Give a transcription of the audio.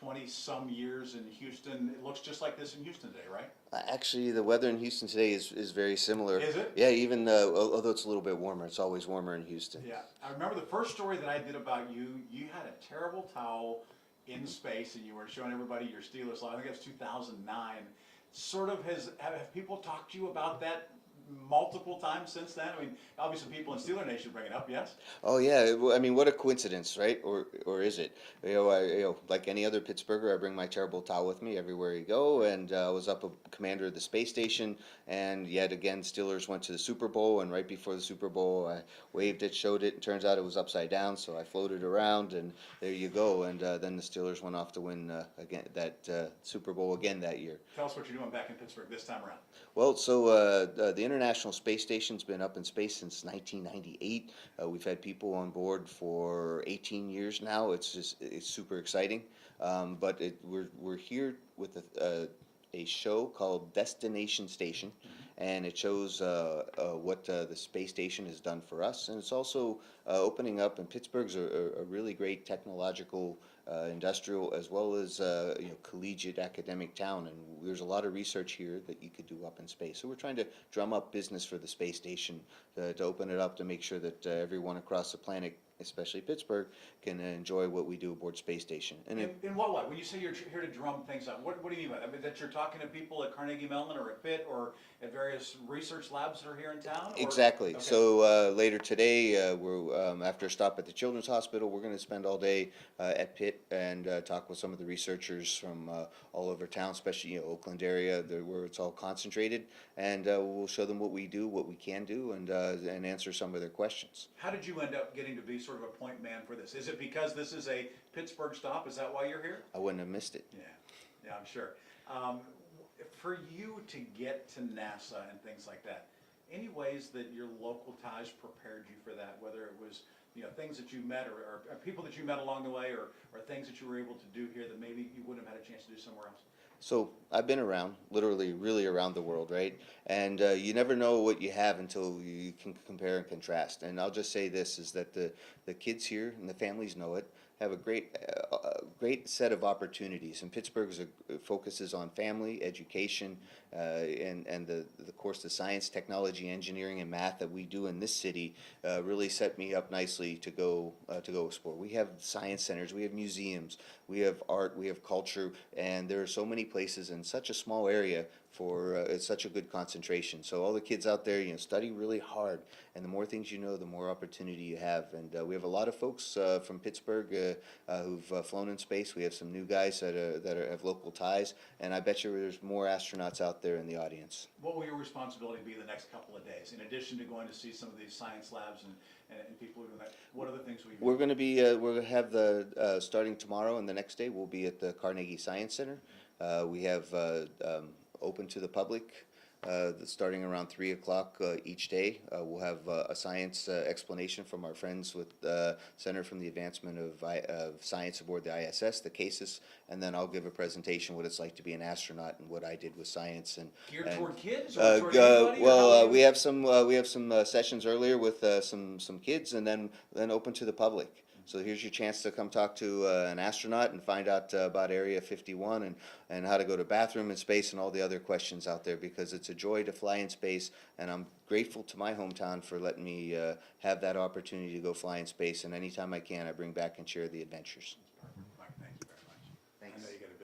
20-some years in Houston. It looks just like this in Houston today, right? Actually, the weather in Houston today is very similar. Is it? Yeah, even although it's a little bit warmer, it's always warmer in Houston. Yeah. I remember the first story that I did about you. You had a terrible towel in space, and you were showing everybody your Steelers line. I think it was 2009. Sort of have people talked to you about that multiple times since then? I mean, obviously people in Steeler Nation bring it up, yes? Oh yeah, I mean, what a coincidence, right? Or is it? Like any other Pittsburgher, I bring my terrible towel with me everywhere you go, and I was up a commander of the space station, and yet again, Steelers went to the Super Bowl, and right before the Super Bowl, I waved it, showed it, and turns out it was upside down, so I floated around, and there you go, and then the Steelers went off to win again that Super Bowl again that year. Tell us what you're doing back in Pittsburgh this time around. Well, so the International Space Station's been up in space since 1998. We've had people on board for 18 years now. It's super exciting. We're here with a show called Destination Station, and it shows what the space station has done for us, and it's also opening up. And Pittsburgh's a really great technological, industrial, as well as collegiate academic town, and there's a lot of research here that you could do up in space. So we're trying to drum up business for the space station to open it up to make sure that everyone across the planet, especially Pittsburgh, can enjoy what we do aboard space station. And in what way? When you say you're here to drum things up, what do you mean by that? I mean, that you're talking to people at Carnegie Mellon or at Pitt or at various research labs that are here in town? Or? Exactly. Okay. So later today, after a stop at the Children's Hospital, we're going to spend all day at Pitt and talk with some of the researchers from all over town, especially Oakland area, where it's all concentrated, and we'll show them what we do, what we can do, and answer some of their questions. How did you end up getting to be sort of a point man for this? Is it because this is a Pittsburgh stop? Is that why you're here? I wouldn't have missed it. Yeah, I'm sure. For you to get to NASA and things like that, any ways that your local ties prepared you for that, whether it was things that you met or people that you met along the way or things that you were able to do here that maybe you wouldn't have had a chance to do somewhere else? So I've been around, literally, really around the world, right? And you never know what you have until you can compare and contrast. And I'll just say this, is that the kids here and the families know it, have a great set of opportunities. And Pittsburgh focuses on family, education, and of course the science, technology, engineering, and math that we do in this city really set me up nicely to go explore. We have science centers, we have museums, we have art, we have culture, and there are so many places in such a small area for it's such a good concentration. So all the kids out there, study really hard, and the more things you know, the more opportunity you have. And we have a lot of folks from Pittsburgh who've flown in space. We have some new guys that have local ties, and I bet you there's more astronauts out there in the audience. What will your responsibility be the next couple of days, in addition to going to see some of these science labs and people who are doing that? What other things will you do? We're going to be we're going to have starting tomorrow and the next day we'll be at the Carnegie Science Center. We have open to the public starting around 3 o'clock each day. We'll have a science explanation from our friends with Center for the Advancement of Science aboard the ISS, the CASIS, and then I'll give a presentation what it's like to be an astronaut and what I did with science. Geared toward kids or toward anybody? Well, we have some sessions earlier with some kids, and then open to the public. So here's your chance to come talk to an astronaut and find out about Area 51 and how to go to bathroom in space and all the other questions out there, because it's a joy to fly in space, and I'm grateful to my hometown for letting me have that opportunity to go fly in space, and anytime I can, I bring back and share the adventures.